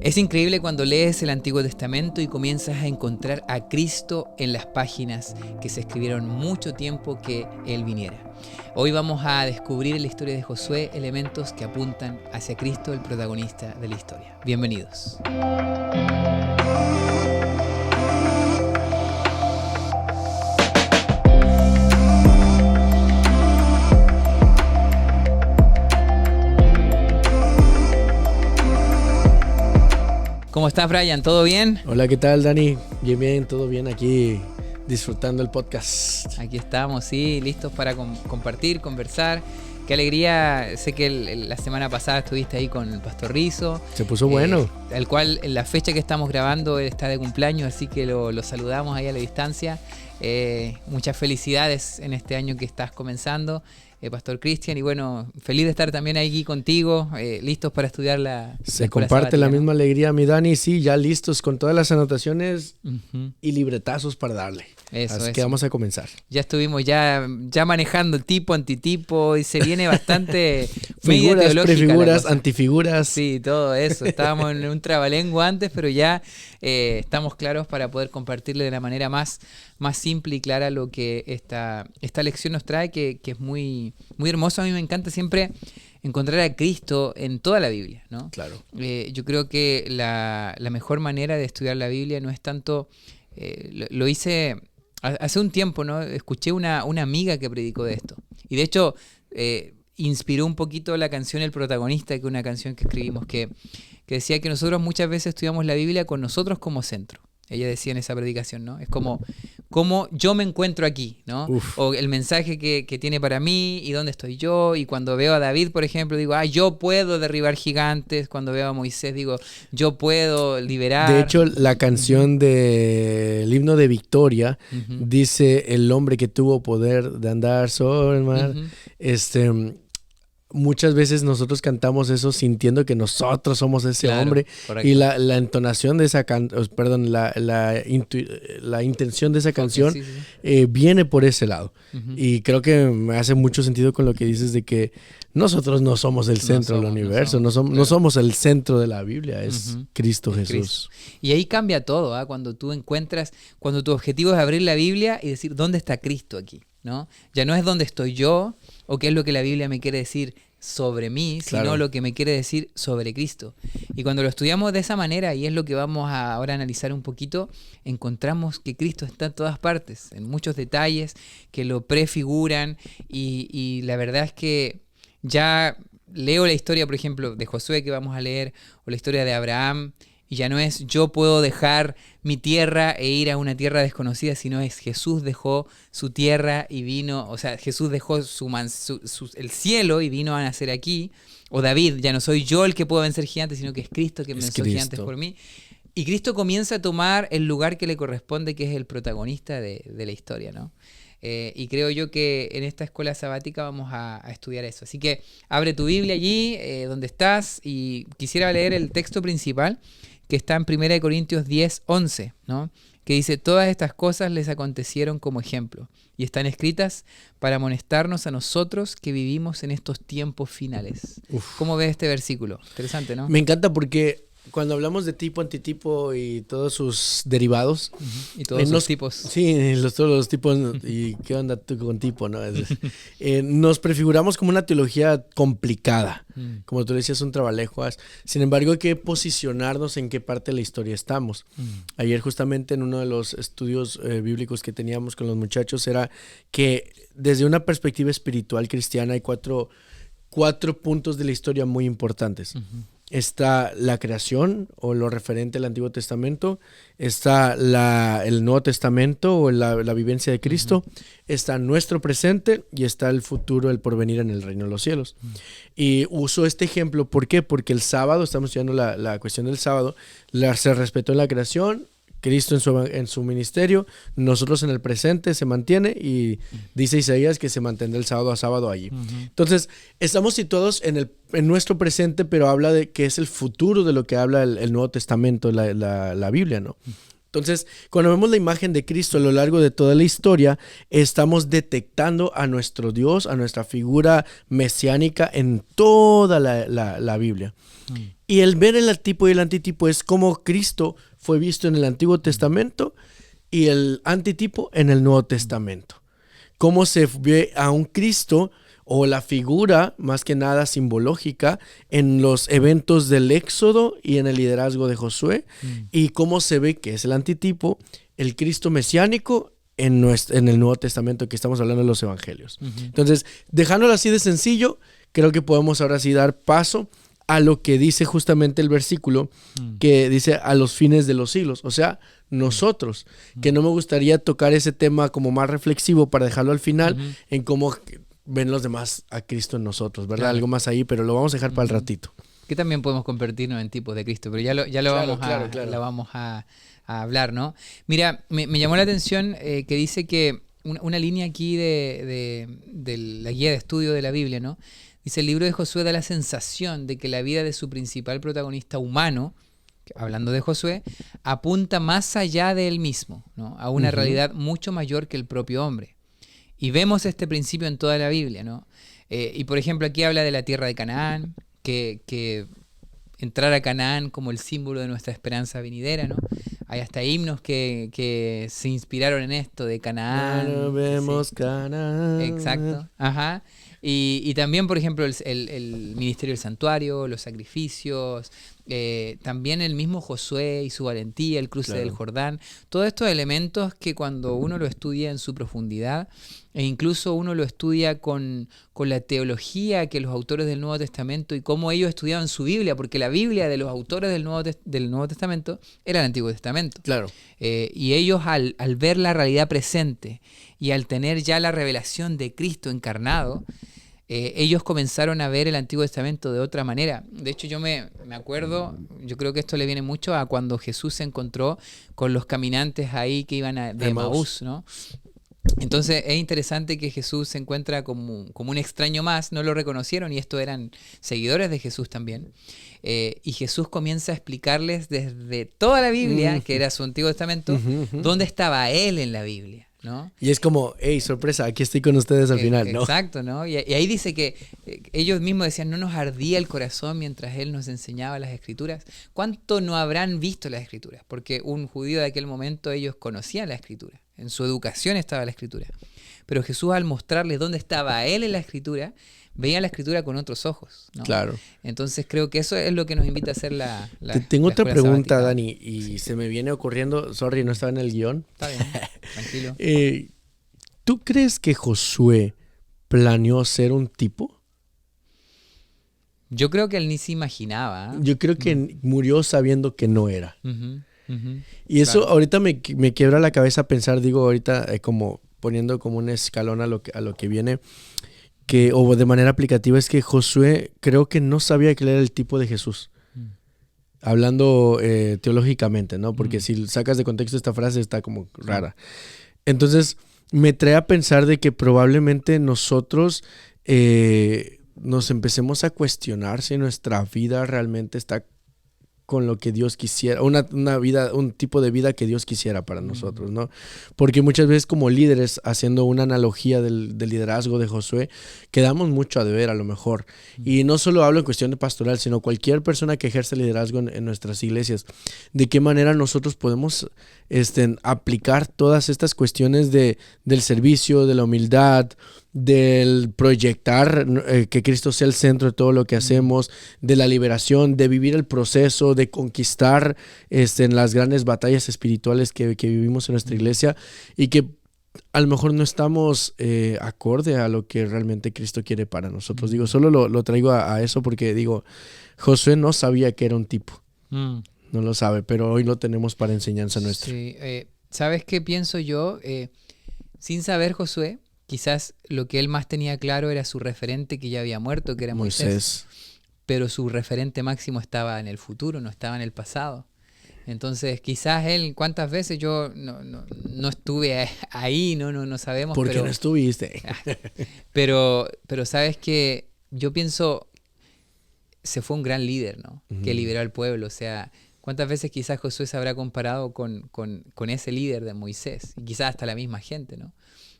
Es increíble cuando lees el Antiguo Testamento y comienzas a encontrar a Cristo en las páginas que se escribieron mucho tiempo que Él viniera. Hoy vamos a descubrir en la historia de Josué elementos que apuntan hacia Cristo, el protagonista de la historia. Bienvenidos. ¿Cómo estás, Brian? ¿Todo bien? Hola, ¿qué tal, Dani? Bien, todo bien aquí, disfrutando el podcast. Aquí estamos, sí, listos para compartir, conversar. Qué alegría, sé que la semana pasada estuviste ahí con el Pastor Rizo. Se puso bueno. Al cual, en la fecha que estamos grabando, él está de cumpleaños, así que lo saludamos ahí a la distancia. Muchas felicidades en este año que estás comenzando, Pastor Cristian, y bueno, feliz de estar también aquí contigo, listos para estudiar la Se comparte la misma alegría, mi Dani, sí, ya listos con todas las anotaciones y libretazos para darle. Así que vamos a comenzar. Ya estuvimos ya manejando el tipo, antitipo, y se viene bastante figuras, prefiguras, antifiguras. Sí, todo eso. Estábamos en un trabalengua antes, pero ya estamos claros para poder compartirle de la manera más simple y clara lo que esta lección nos trae, que es muy, muy hermoso. A mí me encanta siempre encontrar a Cristo en toda la Biblia, ¿no? Claro. Yo creo que la mejor manera de estudiar la Biblia no es tanto... lo hice hace un tiempo, ¿no? Escuché una amiga que predicó de esto. Y de hecho, inspiró un poquito la canción El Protagonista, que es una canción que escribimos, que decía que nosotros muchas veces estudiamos la Biblia con nosotros como centro. Ella decía en esa predicación, ¿no? Es como yo me encuentro aquí, ¿no? Uf. O el mensaje que tiene para mí y dónde estoy yo. Y cuando veo a David, por ejemplo, digo, yo puedo derribar gigantes. Cuando veo a Moisés, digo, yo puedo liberar. De hecho, la canción del himno de Victoria dice el hombre que tuvo poder de andar sobre el mar. Muchas veces nosotros cantamos eso sintiendo que nosotros somos ese hombre. Correcto. Y la entonación de esa la intención de esa canción viene por ese lado. Y creo que me hace mucho sentido con lo que dices de que nosotros no somos el centro del universo, no somos el centro de la Biblia, es Cristo Jesús. Cristo. Y ahí cambia todo, ¿eh? Cuando tu objetivo es abrir la Biblia y decir, ¿dónde está Cristo aquí? ¿No? Ya no es dónde estoy yo o qué es lo que la Biblia me quiere decir sobre mí, sino lo que me quiere decir sobre Cristo. Y cuando lo estudiamos de esa manera, y es lo que vamos a ahora analizar un poquito, encontramos que Cristo está en todas partes, en muchos detalles que lo prefiguran, y la verdad es que ya leo la historia, por ejemplo, de Josué que vamos a leer, o la historia de Abraham, y ya no es yo puedo dejar mi tierra e ir a una tierra desconocida, sino es Jesús dejó su tierra y vino, o sea, Jesús dejó el cielo y vino a nacer aquí. O David, ya no soy yo el que puedo vencer gigantes, sino que es Cristo que venció gigantes por mí. Y Cristo comienza a tomar el lugar que le corresponde, que es el protagonista de la historia, ¿no? Y creo yo que en esta escuela sabática vamos a estudiar eso. Así que abre tu Biblia allí, donde estás, y quisiera leer el texto principal, que está en 1 Corintios 10:11, ¿no? Que dice, todas estas cosas les acontecieron como ejemplo y están escritas para amonestarnos a nosotros que vivimos en estos tiempos finales. ¿Cómo ves este versículo? Interesante, ¿no? Me encanta porque cuando hablamos de tipo, antitipo y todos sus derivados. Y todos sus tipos. Sí, todos los tipos. ¿Y qué onda tú con tipo? ¿No? Nos prefiguramos como una teología complicada. Como tú decías, un trabalejuas. Sin embargo, hay que posicionarnos en qué parte de la historia estamos. Ayer justamente en uno de los estudios bíblicos que teníamos con los muchachos era que desde una perspectiva espiritual cristiana hay cuatro puntos de la historia muy importantes. Está la creación o lo referente al Antiguo Testamento, está el Nuevo Testamento o la vivencia de Cristo, está nuestro presente y está el futuro, el porvenir en el reino de los cielos. Y uso este ejemplo, ¿por qué? Porque el sábado, estamos estudiando la cuestión del sábado, se respetó en la creación, Cristo en su ministerio, nosotros en el presente se mantiene y dice Isaías que se mantendrá el sábado a sábado allí. Entonces, estamos situados en nuestro presente, pero habla de que es el futuro de lo que habla el Nuevo Testamento, la Biblia, ¿no? Entonces, cuando vemos la imagen de Cristo a lo largo de toda la historia, estamos detectando a nuestro Dios, a nuestra figura mesiánica en toda la Biblia. Y el ver el tipo y el antitipo es como Cristo fue visto en el Antiguo Testamento y el antitipo en el Nuevo Testamento. Cómo se ve a un Cristo o la figura, más que nada simbológica, en los eventos del Éxodo y en el liderazgo de Josué, y cómo se ve que es el antitipo, el Cristo mesiánico en el Nuevo Testamento, que estamos hablando de los evangelios. Entonces, dejándolo así de sencillo, creo que podemos ahora sí dar paso a lo que dice justamente el versículo, que dice a los fines de los siglos, o sea, nosotros, que no me gustaría tocar ese tema como más reflexivo para dejarlo al final, en cómo ven los demás a Cristo en nosotros, ¿verdad? Claro. Algo más ahí, pero lo vamos a dejar para el ratito. Que también podemos convertirnos en tipos de Cristo, pero ya lo vamos a hablar, ¿no? Mira, me llamó la atención que dice que una línea aquí de la guía de estudio de la Biblia, ¿no? Dice, el libro de Josué da la sensación de que la vida de su principal protagonista humano, hablando de Josué, apunta más allá de él mismo, ¿no? A una realidad mucho mayor que el propio hombre. Y vemos este principio en toda la Biblia, ¿no? Y por ejemplo aquí habla de la tierra de Canaán, que entrar a Canaán como el símbolo de nuestra esperanza venidera, ¿no? Hay hasta himnos que se inspiraron en esto de Canaán. Claro, vemos sí. Canaán. Exacto, ajá. Y también, por ejemplo, el ministerio del santuario, los sacrificios, también el mismo Josué y su valentía, el cruce del Jordán, todos estos elementos que cuando uno lo estudia en su profundidad, e incluso uno lo estudia con la teología que los autores del Nuevo Testamento y cómo ellos estudiaban su Biblia, porque la Biblia de los autores del Nuevo Testamento era el Antiguo Testamento. Claro. Y ellos al ver la realidad presente y al tener ya la revelación de Cristo encarnado, ellos comenzaron a ver el Antiguo Testamento de otra manera. De hecho, yo me acuerdo, yo creo que esto le viene mucho a cuando Jesús se encontró con los caminantes ahí que iban de Emaús, ¿no? Entonces es interesante que Jesús se encuentra como un extraño más, no lo reconocieron y estos eran seguidores de Jesús también. Y Jesús comienza a explicarles desde toda la Biblia, que era su Antiguo Testamento, dónde estaba Él en la Biblia, ¿no? Y es como, hey, sorpresa, aquí estoy con ustedes al final, ¿no? Exacto, ¿no? Y ahí dice que ellos mismos decían, no nos ardía el corazón mientras Él nos enseñaba las Escrituras. ¿Cuánto no habrán visto las Escrituras? Porque un judío de aquel momento, ellos conocían la Escritura. En su educación estaba la Escritura. Pero Jesús, al mostrarles dónde estaba Él en la Escritura, veía la Escritura con otros ojos, ¿no? Claro. Entonces creo que eso es lo que nos invita a hacer Tengo otra pregunta, sabática. Dani, y se me viene ocurriendo, sorry, no estaba en el guión. Está bien, tranquilo. ¿Tú crees que Josué planeó ser un tipo? Yo creo que él ni se imaginaba. Yo creo que murió sabiendo que no era. Y eso Claro. ahorita me quiebra la cabeza pensar, digo, ahorita como poniendo como un escalón a lo que viene, o de manera aplicativa, es que Josué creo que no sabía que él era el tipo de Jesús. Hablando teológicamente, ¿no? Porque si sacas de contexto esta frase está como rara. Entonces me trae a pensar de que probablemente nosotros nos empecemos a cuestionar si nuestra vida realmente está con lo que Dios quisiera, una vida, un tipo de vida que Dios quisiera para nosotros, ¿no? Porque muchas veces como líderes, haciendo una analogía del liderazgo de Josué, quedamos mucho a deber a lo mejor. Y no solo hablo en cuestión de pastoral, sino cualquier persona que ejerce liderazgo en nuestras iglesias. ¿De qué manera nosotros podemos aplicar todas estas cuestiones del servicio, de la humildad, del proyectar que Cristo sea el centro de todo lo que hacemos, de la liberación, de vivir el proceso, de conquistar en las grandes batallas espirituales que vivimos en nuestra iglesia, y que a lo mejor no estamos acorde a lo que realmente Cristo quiere para nosotros? Digo, solo lo traigo a eso porque digo, Josué no sabía que era un tipo. No lo sabe, pero hoy lo tenemos para enseñanza nuestra. Sí, ¿sabes qué pienso yo? Sin saber Josué, quizás lo que él más tenía claro era su referente que ya había muerto, que era Moisés. Pero su referente máximo estaba en el futuro, no estaba en el pasado. Entonces quizás él, ¿cuántas veces yo no estuve ahí? No sabemos. ¿Por qué no estuviste? Pero sabes que yo pienso, se fue un gran líder, ¿no? Que liberó al pueblo. O sea, ¿Cuántas veces quizás Josué se habrá comparado con ese líder de Moisés? Y quizás hasta la misma gente, ¿no?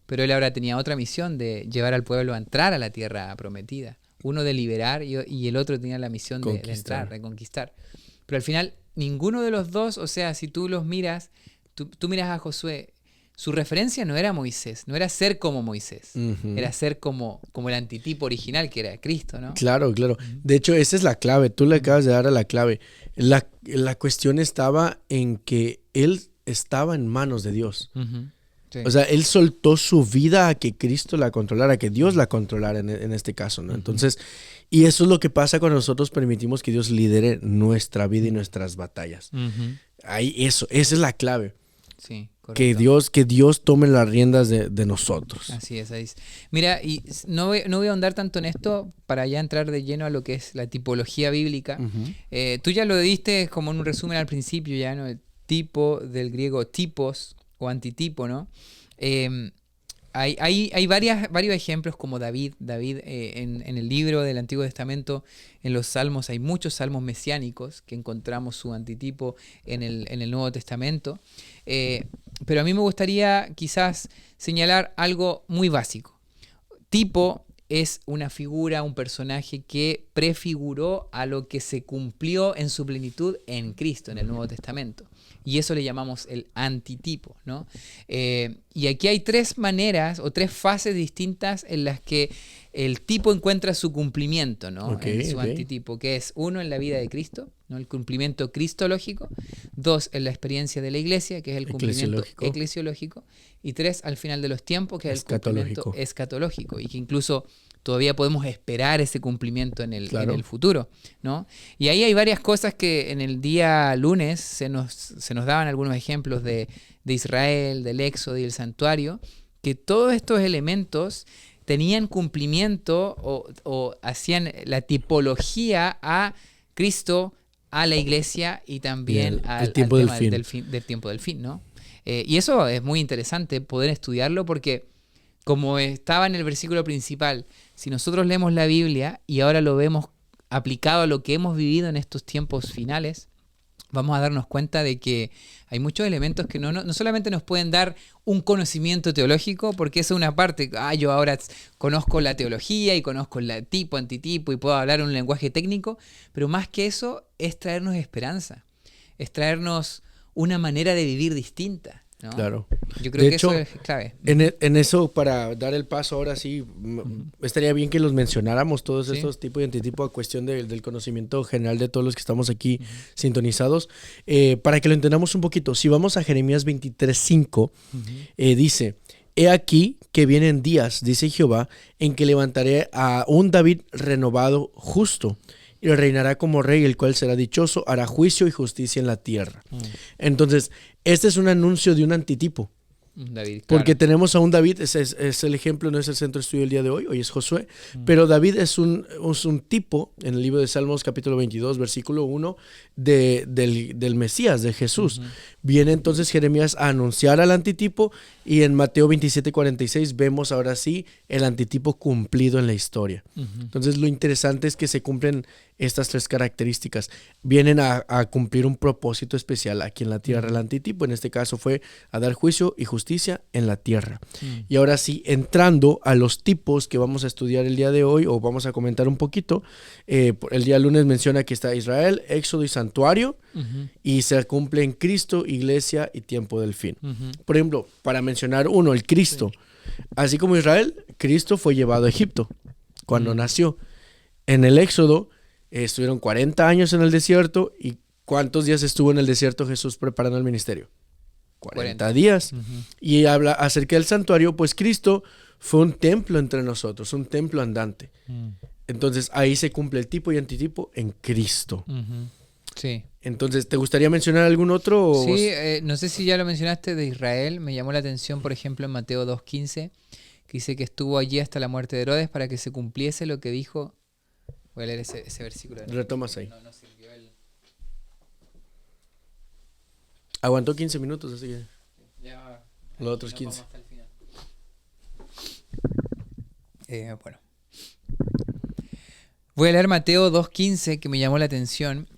Pero él ahora tenía otra misión de llevar al pueblo a entrar a la tierra prometida. Uno de liberar y el otro tenía la misión de entrar, de conquistar. Pero al final, ninguno de los dos, o sea, si tú los miras, tú miras a Josué, su referencia no era Moisés, no era ser como Moisés, era ser como el antitipo original que era Cristo, ¿no? Claro, claro. De hecho, esa es la clave, tú le acabas de dar a la clave. La cuestión estaba en que él estaba en manos de Dios. Sí. O sea, él soltó su vida a que Cristo la controlara, que Dios la controlara en este caso, ¿no? Entonces, y eso es lo que pasa cuando nosotros permitimos que Dios lidere nuestra vida y nuestras batallas. Ahí esa es la clave. Sí, correcto. Que Dios tome las riendas de nosotros. Así es, ahí es. Mira, y no voy a ahondar tanto en esto para ya entrar de lleno a lo que es la tipología bíblica. Tú ya lo diste como en un resumen al principio, ya, ¿no? El tipo del griego tipos o antitipo, ¿no? Hay varios ejemplos como David en el libro del Antiguo Testamento, en los Salmos, hay muchos salmos mesiánicos que encontramos su antitipo en el Nuevo Testamento. Pero a mí me gustaría quizás señalar algo muy básico. Tipo es una figura, un personaje que prefiguró a lo que se cumplió en su plenitud en Cristo, en el Nuevo Testamento. Y eso le llamamos el antitipo, ¿no? Y aquí hay tres maneras o tres fases distintas en las que el tipo encuentra su cumplimiento, ¿no? En su antitipo, que es uno, en la vida de Cristo, ¿no? El cumplimiento cristológico; dos, en la experiencia de la iglesia, que es el cumplimiento eclesiológico; y tres, al final de los tiempos, que es el cumplimiento escatológico, y que incluso todavía podemos esperar ese cumplimiento en el futuro, ¿no? Y ahí hay varias cosas que en el día lunes se nos daban algunos ejemplos de Israel, del Éxodo y el santuario, que todos estos elementos tenían cumplimiento o hacían la tipología a Cristo, a la iglesia y también al tiempo tema del tiempo del fin, ¿no? Y eso es muy interesante poder estudiarlo porque, como estaba en el versículo principal, si nosotros leemos la Biblia y ahora lo vemos aplicado a lo que hemos vivido en estos tiempos finales, vamos a darnos cuenta de que hay muchos elementos que no solamente nos pueden dar un conocimiento teológico, porque eso es una parte, yo ahora conozco la teología y conozco el tipo, antitipo y puedo hablar un lenguaje técnico, pero más que eso es traernos esperanza, es traernos una manera de vivir distinta, ¿no? Claro. Yo creo que eso es clave. En eso, para dar el paso ahora sí, estaría bien que los mencionáramos todos estos tipos y antitipos a cuestión del conocimiento general de todos los que estamos aquí sintonizados, para que lo entendamos un poquito. Si vamos a Jeremías 23:5, dice: He aquí que vienen días, dice Jehová, en que levantaré a un David renovado, justo, y reinará como rey, el cual será dichoso, hará juicio y justicia en la tierra. Entonces, este es un anuncio de un antitipo. David, porque tenemos a un David, es el ejemplo, no es el centro de estudio del día de hoy es Josué, pero David es un tipo en el libro de Salmos capítulo 22, versículo 1, del Mesías, de Jesús. Viene entonces Jeremías a anunciar al antitipo, y en Mateo 27:46 vemos ahora sí el antitipo cumplido en la historia. Entonces lo interesante es que se cumplen estas tres características. Vienen a cumplir un propósito especial aquí en la tierra. El antitipo en este caso fue a dar juicio y justicia en la tierra. Y ahora sí, entrando a los tipos que vamos a estudiar el día de hoy, o vamos a comentar un poquito, el día lunes menciona que está Israel, Éxodo y santuario, y se cumple en Cristo, iglesia y tiempo del fin. Por ejemplo, para mencionar uno, el Cristo. Así como Israel, Cristo fue llevado a Egipto cuando nació. En el Éxodo estuvieron 40 años en el desierto. ¿Y cuántos días estuvo en el desierto Jesús preparando el ministerio? 40 días. Y habla acerca del santuario, pues Cristo fue un templo entre nosotros, un templo andante. Entonces ahí se cumple el tipo y antitipo en Cristo. Sí. Entonces, ¿te gustaría mencionar algún otro? Sí, no sé si ya lo mencionaste de Israel. Me llamó la atención, por ejemplo, en Mateo 2:15, que dice que estuvo allí hasta la muerte de Herodes para que se cumpliese lo que dijo. Voy a leer ese versículo. Retomas ahí. No sirvió Aguantó 15 minutos, así que ya, los otros 15. Hasta el final. Voy a leer Mateo 2.15, que me llamó la atención,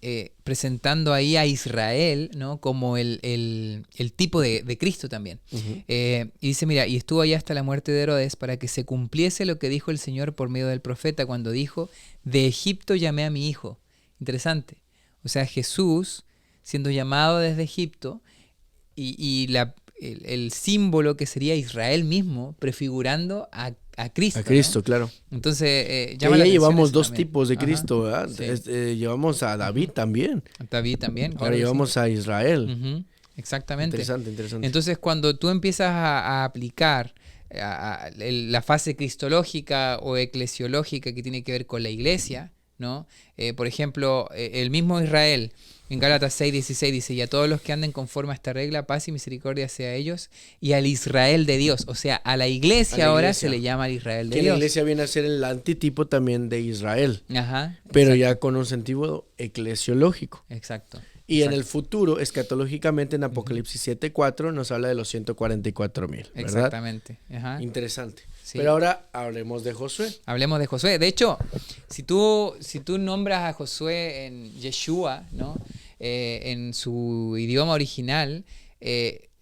presentando ahí a Israel, ¿no? Como el tipo de Cristo también. Y dice, mira, y estuvo allá hasta la muerte de Herodes para que se cumpliese lo que dijo el Señor por medio del profeta cuando dijo, de Egipto llamé a mi hijo. Interesante. O sea, Jesús siendo llamado desde Egipto y el símbolo que sería Israel mismo prefigurando a Cristo. A Cristo, ¿no? claro. Entonces, ya llevamos dos tipos de Cristo, ¿verdad? Sí. Llevamos a David también. David también, claro. Ahora llevamos a Israel. Exactamente. Interesante. Entonces, cuando tú empiezas a aplicar la fase cristológica o eclesiológica que tiene que ver con la iglesia, ¿no? Por ejemplo, el mismo Israel en Gálatas 6:16 dice, y a todos los que anden conforme a esta regla, paz y misericordia sea a ellos y al Israel de Dios. O sea, a la iglesia ahora se le llama al Israel de Dios. La iglesia viene a ser el antitipo también de Israel. Ajá. Pero ya con un sentido eclesiológico. Exacto. Y en el futuro, escatológicamente, en Apocalipsis 7:4 nos habla de los 144,000, ¿verdad? Exactamente. Ajá. Interesante. Sí. Pero ahora hablemos de Josué. Hablemos de Josué. De hecho, si tú nombras a Josué en Yeshua, ¿no? En su idioma original,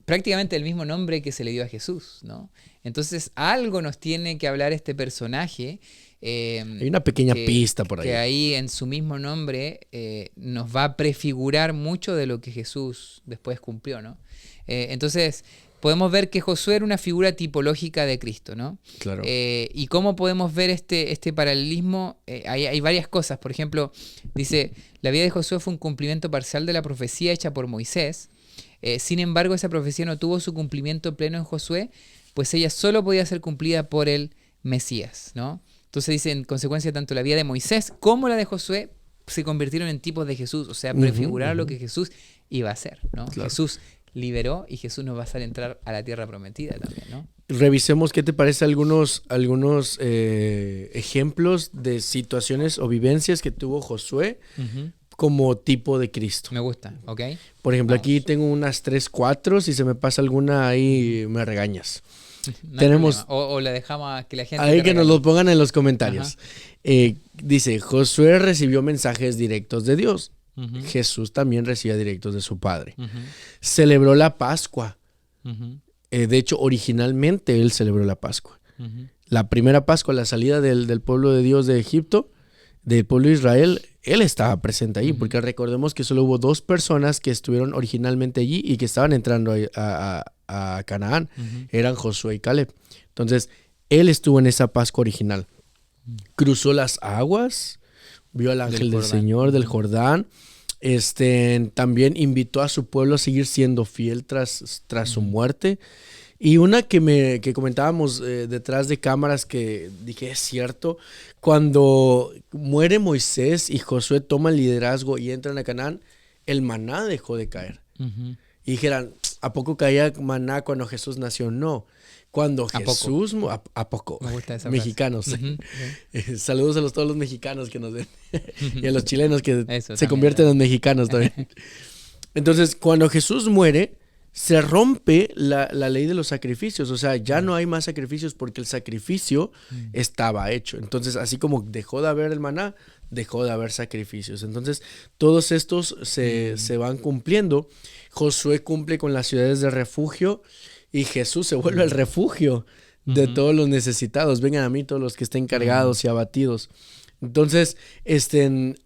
prácticamente el mismo nombre que se le dio a Jesús, ¿no? Entonces, algo nos tiene que hablar este personaje. Hay una pequeña pista por ahí. Que ahí en su mismo nombre nos va a prefigurar mucho de lo que Jesús después cumplió, ¿no? Entonces, podemos ver que Josué era una figura tipológica de Cristo, ¿no? Claro. ¿Y cómo podemos ver este paralelismo? Hay varias cosas. Por ejemplo, dice, la vida de Josué fue un cumplimiento parcial de la profecía hecha por Moisés. Sin embargo, esa profecía no tuvo su cumplimiento pleno en Josué, pues ella solo podía ser cumplida por el Mesías, ¿no? Entonces dice, en consecuencia, tanto la vida de Moisés como la de Josué se convirtieron en tipos de Jesús, o sea, prefiguraron lo que Jesús iba a hacer, ¿no? Claro. Jesús liberó y Jesús nos va a hacer entrar a la tierra prometida también, ¿no? Revisemos qué te parece algunos ejemplos de situaciones o vivencias que tuvo Josué como tipo de Cristo. Me gusta, ¿ok? Por ejemplo, aquí tengo unas 3, 4, si se me pasa alguna ahí me regañas. No tenemos o la dejamos a que la gente ahí que nos lo pongan en los comentarios. Dice, Josué recibió mensajes directos de Dios. Jesús también recibía directos de su Padre. Celebró la Pascua. De hecho, originalmente él celebró la Pascua. La primera Pascua, la salida del pueblo de Dios de Egipto, del pueblo de Israel, él estaba presente ahí, porque recordemos que solo hubo 2 personas que estuvieron originalmente allí y que estaban entrando a Canaán. Eran Josué y Caleb. Entonces, él estuvo en esa Pascua original. Cruzó las aguas, vio al ángel del Señor del Jordán. También invitó a su pueblo a seguir siendo fiel tras su muerte. Y una que comentábamos detrás de cámaras que dije, es cierto, cuando muere Moisés y Josué toma el liderazgo y entran a Canaán, el maná dejó de caer. Y dijeran, ¿a poco caía maná cuando Jesús nació? No. Cuando Jesús... ¿A poco? Me gusta esa mexicanos. Saludos a todos los mexicanos que nos ven. Y a los chilenos que se convierten en mexicanos también. Entonces, cuando Jesús muere, se rompe la ley de los sacrificios. O sea, ya no hay más sacrificios porque el sacrificio estaba hecho. Entonces, así como dejó de haber el maná, dejó de haber sacrificios. Entonces, todos estos se van cumpliendo. Josué cumple con las ciudades de refugio y Jesús se vuelve el refugio de todos los necesitados. Vengan a mí todos los que estén cargados y abatidos. Entonces,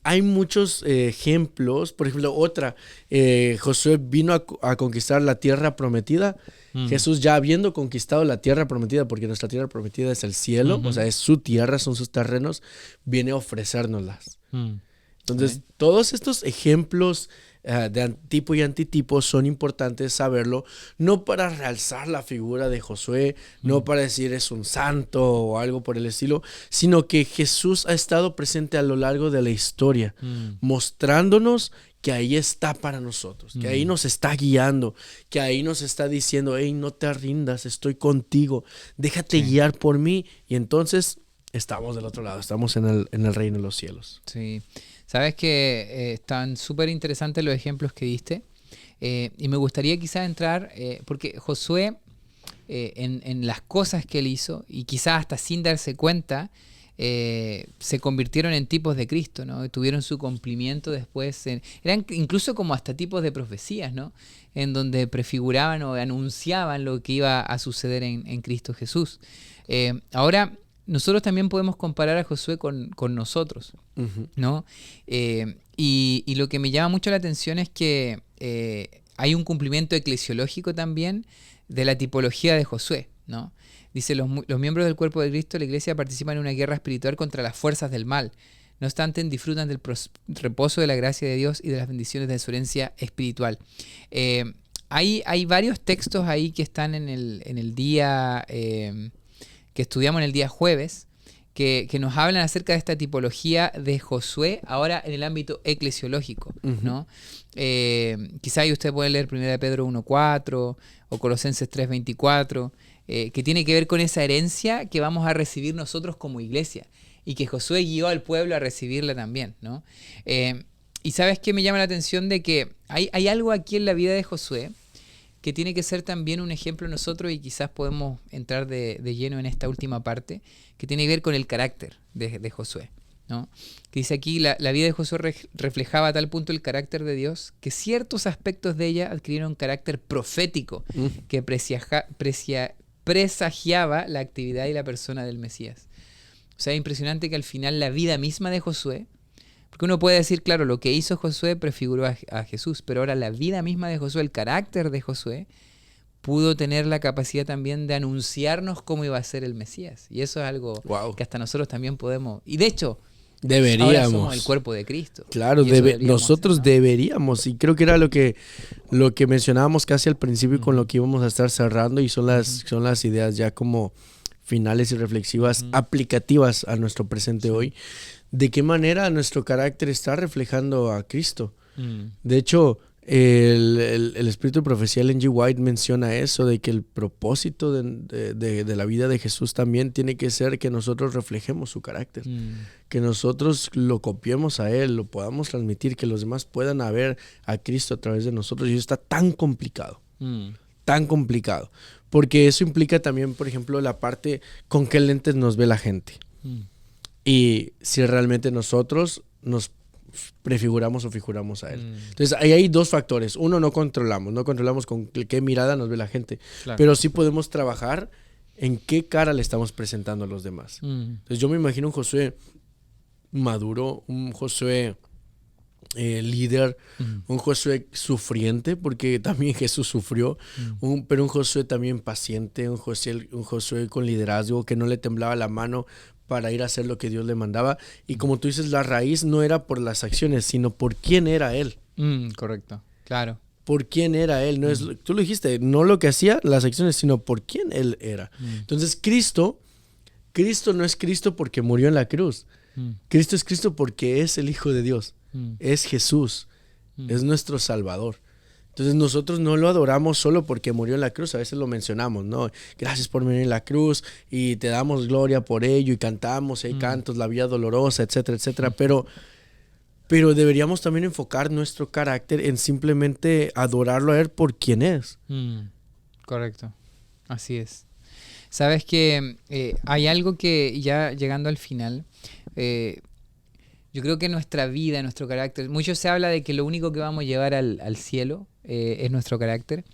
hay muchos ejemplos. Por ejemplo, Josué vino a conquistar la tierra prometida. Jesús ya habiendo conquistado la tierra prometida, porque nuestra tierra prometida es el cielo, o sea, es su tierra, son sus terrenos, viene a ofrecérnoslas. Entonces, todos estos ejemplos de antipo y antitipo son importantes saberlo, no para realzar la figura de Josué, no para decir es un santo o algo por el estilo, sino que Jesús ha estado presente a lo largo de la historia, mostrándonos que ahí está para nosotros, que ahí nos está guiando, que ahí nos está diciendo, hey, no te rindas, estoy contigo, déjate guiar por mí, y entonces estamos del otro lado, estamos en el reino de los cielos. Sí. Sabes que están súper interesantes los ejemplos que diste y me gustaría quizás entrar, porque Josué en las cosas que él hizo y quizás hasta sin darse cuenta, se convirtieron en tipos de Cristo, ¿no? Tuvieron su cumplimiento después. Eran incluso como hasta tipos de profecías, ¿no? En donde prefiguraban o anunciaban lo que iba a suceder en Cristo Jesús. Ahora, nosotros también podemos comparar a Josué con nosotros, ¿no? Y lo que me llama mucho la atención es que hay un cumplimiento eclesiológico también de la tipología de Josué, ¿no? Dice, los miembros del cuerpo de Cristo, la iglesia, participan en una guerra espiritual contra las fuerzas del mal. No obstante, disfrutan del reposo de la gracia de Dios y de las bendiciones de su herencia espiritual. Hay varios textos ahí que están en el día, que estudiamos en el día jueves, que nos hablan acerca de esta tipología de Josué, ahora en el ámbito eclesiológico, ¿no? Quizá ahí usted puede leer 1 Pedro 1:4 o Colosenses 3:24, que tiene que ver con esa herencia que vamos a recibir nosotros como iglesia y que Josué guió al pueblo a recibirla también, ¿no? Y ¿sabes qué me llama la atención? De que hay algo aquí en la vida de Josué que tiene que ser también un ejemplo nosotros, y quizás podemos entrar de lleno en esta última parte, que tiene que ver con el carácter de Josué, ¿no? Que dice aquí, la vida de Josué reflejaba a tal punto el carácter de Dios que ciertos aspectos de ella adquirieron carácter profético que presagiaba la actividad y la persona del Mesías. O sea, es impresionante que al final la vida misma de Josué, porque uno puede decir, claro, lo que hizo Josué prefiguró a Jesús, pero ahora la vida misma de Josué, el carácter de Josué, pudo tener la capacidad también de anunciarnos cómo iba a ser el Mesías. Y eso es algo que hasta nosotros también podemos. Y de hecho, deberíamos. Ahora somos el cuerpo de Cristo. Claro, nosotros deberíamos. Y creo que era lo que mencionábamos casi al principio, con lo que íbamos a estar cerrando, y son las ideas ya como finales y reflexivas, aplicativas a nuestro presente hoy. ¿De qué manera nuestro carácter está reflejando a Cristo? De hecho, el espíritu de profecía, Ellen G. White, menciona eso, de que el propósito de la vida de Jesús también tiene que ser que nosotros reflejemos su carácter, que nosotros lo copiemos a Él, lo podamos transmitir, que los demás puedan ver a Cristo a través de nosotros. Y eso está tan complicado, porque eso implica también, por ejemplo, la parte con qué lentes nos ve la gente. Y si realmente nosotros nos prefiguramos o figuramos a Él. Entonces, ahí hay dos factores. Uno, no controlamos con qué mirada nos ve la gente. Claro. Pero sí podemos trabajar en qué cara le estamos presentando a los demás. Entonces, yo me imagino un Josué maduro, un Josué líder, un Josué sufriente, porque también Jesús sufrió, pero un Josué también paciente, un Josué con liderazgo, que no le temblaba la mano para ir a hacer lo que Dios le mandaba. Y como tú dices, la raíz no era por las acciones, sino por quién era Él. Correcto, claro. Por quién era Él. No es, tú lo dijiste, no lo que hacía, las acciones, sino por quién Él era. Entonces, Cristo no es Cristo porque murió en la cruz. Cristo es Cristo porque es el Hijo de Dios. Es Jesús. Es nuestro Salvador. Entonces nosotros no lo adoramos solo porque murió en la cruz. A veces lo mencionamos, ¿no? Gracias por morir en la cruz y te damos gloria por ello y cantamos, hay cantos, la vía dolorosa, etcétera, etcétera. Pero deberíamos también enfocar nuestro carácter en simplemente adorarlo a Él por quien es. Correcto, así es. Sabes que hay algo que ya llegando al final, yo creo que nuestra vida, nuestro carácter, mucho se habla de que lo único que vamos a llevar al cielo es nuestro carácter.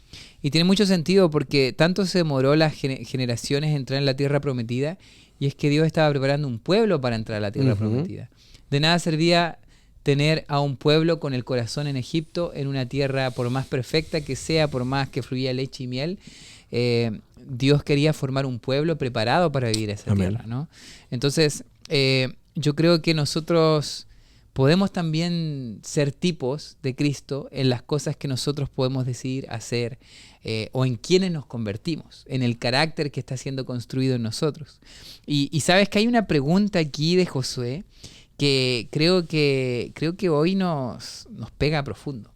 Y tiene mucho sentido porque tanto se demoró las generaciones en entrar en la tierra prometida, y es que Dios estaba preparando un pueblo para entrar a la tierra prometida. De nada servía tener a un pueblo con el corazón en Egipto, en una tierra por más perfecta que sea, por más que fluía leche y miel. Dios quería formar un pueblo preparado para vivir esa tierra, ¿no? Entonces, yo creo que nosotros podemos también ser tipos de Cristo en las cosas que nosotros podemos decidir hacer, o en quienes nos convertimos, en el carácter que está siendo construido en nosotros. Y sabes que hay una pregunta aquí de Josué que creo que hoy nos pega profundo.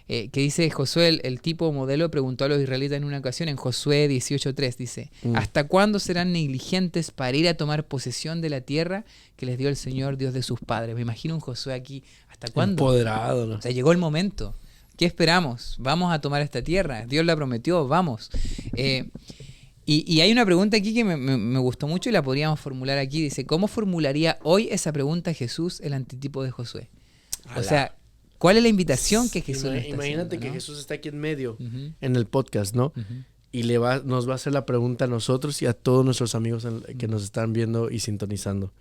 Que dice Josué, el tipo modelo, preguntó a los israelitas en una ocasión, en Josué 18:3, dice, ¿hasta cuándo serán negligentes para ir a tomar posesión de la tierra que les dio el Señor, Dios de sus padres? Me imagino un Josué aquí, ¿hasta cuándo? Empoderado, ¿no? O sea, llegó el momento. ¿Qué esperamos? Vamos a tomar esta tierra. Dios la prometió, vamos. Y hay una pregunta aquí que me gustó mucho y la podríamos formular aquí. Dice, ¿cómo formularía hoy esa pregunta Jesús, el antitipo de Josué? O sea, ¿cuál es la invitación que Jesús nos está Imagínate haciendo, que ¿no? Jesús está aquí en medio, en el podcast, ¿no? Y nos va a hacer la pregunta a nosotros y a todos nuestros amigos que nos están viendo y sintonizando.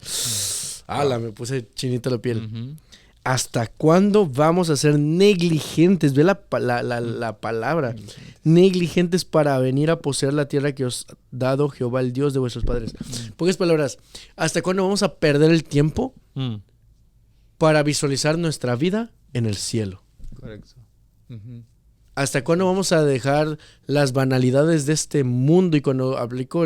Me puse chinito la piel. ¿Hasta cuándo vamos a ser negligentes? Ve la palabra. Negligentes para venir a poseer la tierra que os ha dado Jehová, el Dios de vuestros padres. Pocas palabras. ¿Hasta cuándo vamos a perder el tiempo para visualizar nuestra vida en el cielo? Correcto. ¿Hasta cuándo vamos a dejar las banalidades de este mundo? Y cuando aplico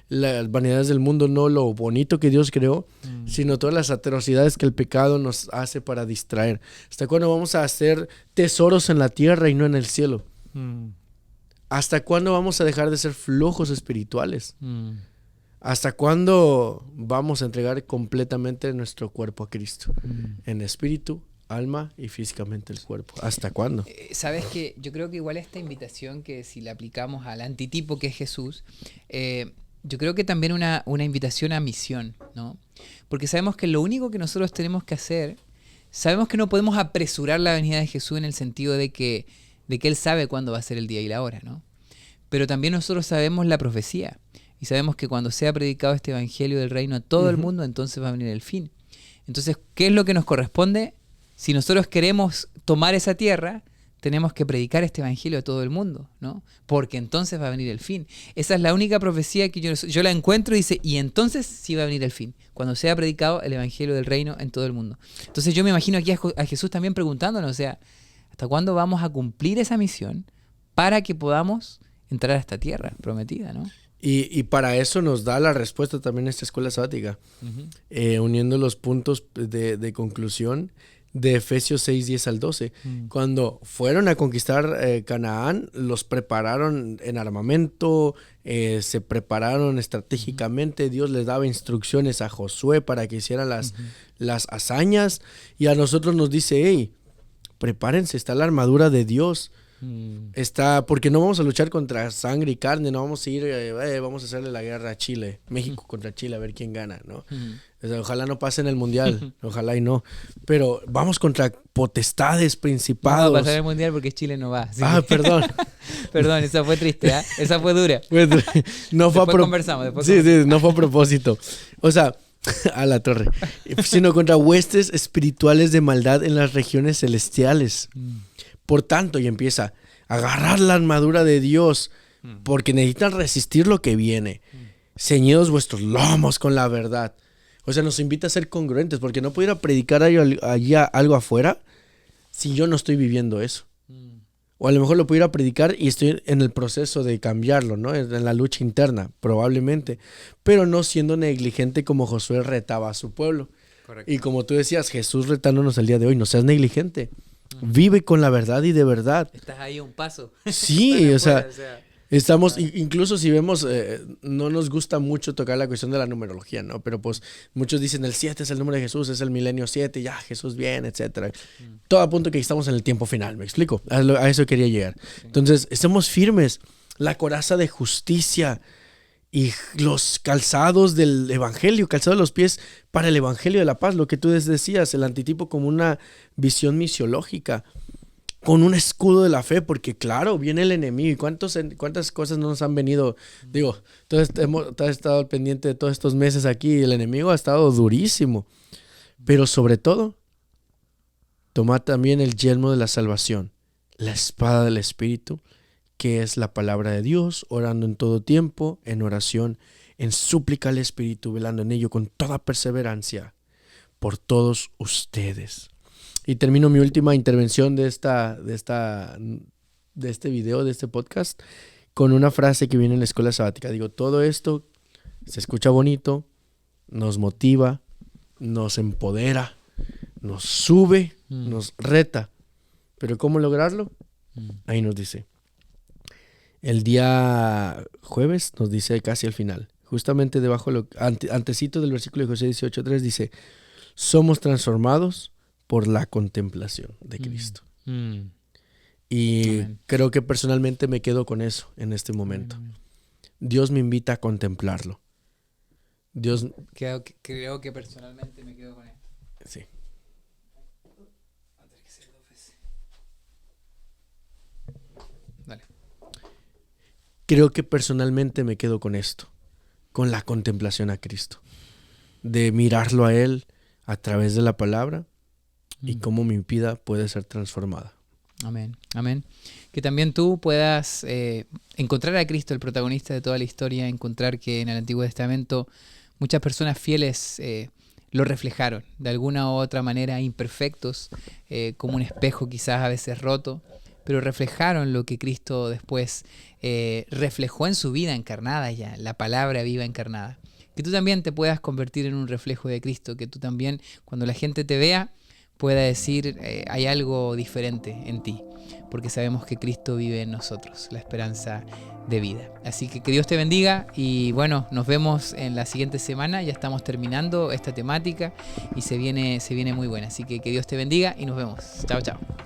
las vanidades del mundo, no lo bonito que Dios creó, sino todas las atrocidades que el pecado nos hace para distraer. ¿Hasta cuándo vamos a hacer tesoros en la tierra y no en el cielo? ¿Hasta cuándo vamos a dejar de ser flojos espirituales? ¿Hasta cuándo vamos a entregar completamente nuestro cuerpo a Cristo? En espíritu, alma y físicamente el cuerpo. ¿Hasta cuándo? Sabes que yo creo que igual esta invitación, que si la aplicamos al antitipo que es Jesús, yo creo que también una invitación a misión, ¿no? Porque sabemos que lo único que nosotros tenemos que hacer, sabemos que no podemos apresurar la venida de Jesús en el sentido de que Él sabe cuándo va a ser el día y la hora, ¿no? Pero también nosotros sabemos la profecía y sabemos que cuando sea predicado este evangelio del reino a todo el mundo, entonces va a venir el fin. Entonces, ¿qué es lo que nos corresponde? Si nosotros queremos tomar esa tierra, tenemos que predicar este evangelio a todo el mundo, ¿no? Porque entonces va a venir el fin. Esa es la única profecía que yo la encuentro y dice, y entonces sí va a venir el fin, cuando sea predicado el evangelio del reino en todo el mundo. Entonces yo me imagino aquí a Jesús también preguntándonos, o sea, ¿hasta cuándo vamos a cumplir esa misión para que podamos entrar a esta tierra prometida, ¿no? Y para eso nos da la respuesta también esta escuela sabática, uniendo los puntos de conclusión de Efesios 6, 10 al 12. Cuando fueron a conquistar Canaán, los prepararon en armamento, se prepararon estratégicamente. Dios les daba instrucciones a Josué para que hiciera las hazañas, y a nosotros nos dice, hey, prepárense, está la armadura de Dios. Porque no vamos a luchar contra sangre y carne, no vamos a ir, vamos a hacerle la guerra a Chile, México contra Chile, a ver quién gana, ¿no? O sea, ojalá no pase en el mundial, ojalá y no, pero vamos contra potestades, principados. No va a pasar el mundial porque Chile no va. Perdón. Perdón, esa fue triste, ¿eh? Esa fue dura. No fue después conversamos. Sí, no fue a propósito. O sea, a la torre. Sino contra huestes espirituales de maldad en las regiones celestiales. Por tanto, y empieza a agarrar la armadura de Dios, porque necesitan resistir lo que viene. Ceñidos vuestros lomos con la verdad. O sea, nos invita a ser congruentes, porque no puedo ir a predicar allá algo afuera si yo no estoy viviendo eso. O a lo mejor lo puedo ir a predicar y estoy en el proceso de cambiarlo, ¿no? En la lucha interna, probablemente. Pero no siendo negligente como Josué retaba a su pueblo. Correcto. Y como tú decías, Jesús retándonos el día de hoy, no seas negligente. Vive con la verdad y de verdad. Estás ahí a un paso. Sí, o sea, estamos, incluso si vemos, no nos gusta mucho tocar la cuestión de la numerología, ¿no? Pero pues muchos dicen el 7 es el número de Jesús, es el milenio 7, ya Jesús viene, etcétera. Todo a punto que estamos en el tiempo final, ¿me explico? A eso quería llegar. Entonces, estemos firmes, la coraza de justicia y los calzados del evangelio, calzados de los pies para el evangelio de la paz, lo que tú decías, el antitipo como una visión misiológica, con un escudo de la fe, porque claro, viene el enemigo, y cuántas cosas no nos han venido, digo, hemos estado pendiente de todos estos meses aquí, y el enemigo ha estado durísimo, pero sobre todo, toma también el yelmo de la salvación, la espada del Espíritu, que es la palabra de Dios, orando en todo tiempo, en oración, en súplica al Espíritu, velando en ello con toda perseverancia por todos ustedes. Y termino mi última intervención de este video, de este podcast, con una frase que viene en la escuela sabática. Digo, todo esto se escucha bonito, nos motiva, nos empodera, nos sube, nos reta. ¿Pero cómo lograrlo? Ahí nos dice. El día jueves nos dice casi al final, justamente debajo, antecito del versículo de José 18:3 dice, somos transformados por la contemplación de Cristo. Y creo que personalmente me quedo con eso en este momento. Dios me invita a contemplarlo. Dios... Creo que personalmente me quedo con él. Sí. Dale. Creo que personalmente me quedo con esto, con la contemplación a Cristo, de mirarlo a Él a través de la palabra y cómo mi vida puede ser transformada. Amén, amén. Que también tú puedas encontrar a Cristo, el protagonista de toda la historia, encontrar que en el Antiguo Testamento muchas personas fieles lo reflejaron, de alguna u otra manera imperfectos, como un espejo quizás a veces roto, pero reflejaron lo que Cristo después reflejó en su vida encarnada ya, la palabra viva encarnada. Que tú también te puedas convertir en un reflejo de Cristo, que tú también, cuando la gente te vea, pueda decir, hay algo diferente en ti, porque sabemos que Cristo vive en nosotros, la esperanza de vida. Así que Dios te bendiga y bueno, nos vemos en la siguiente semana, ya estamos terminando esta temática y se viene muy buena. Así que Dios te bendiga y nos vemos. Chao, chao.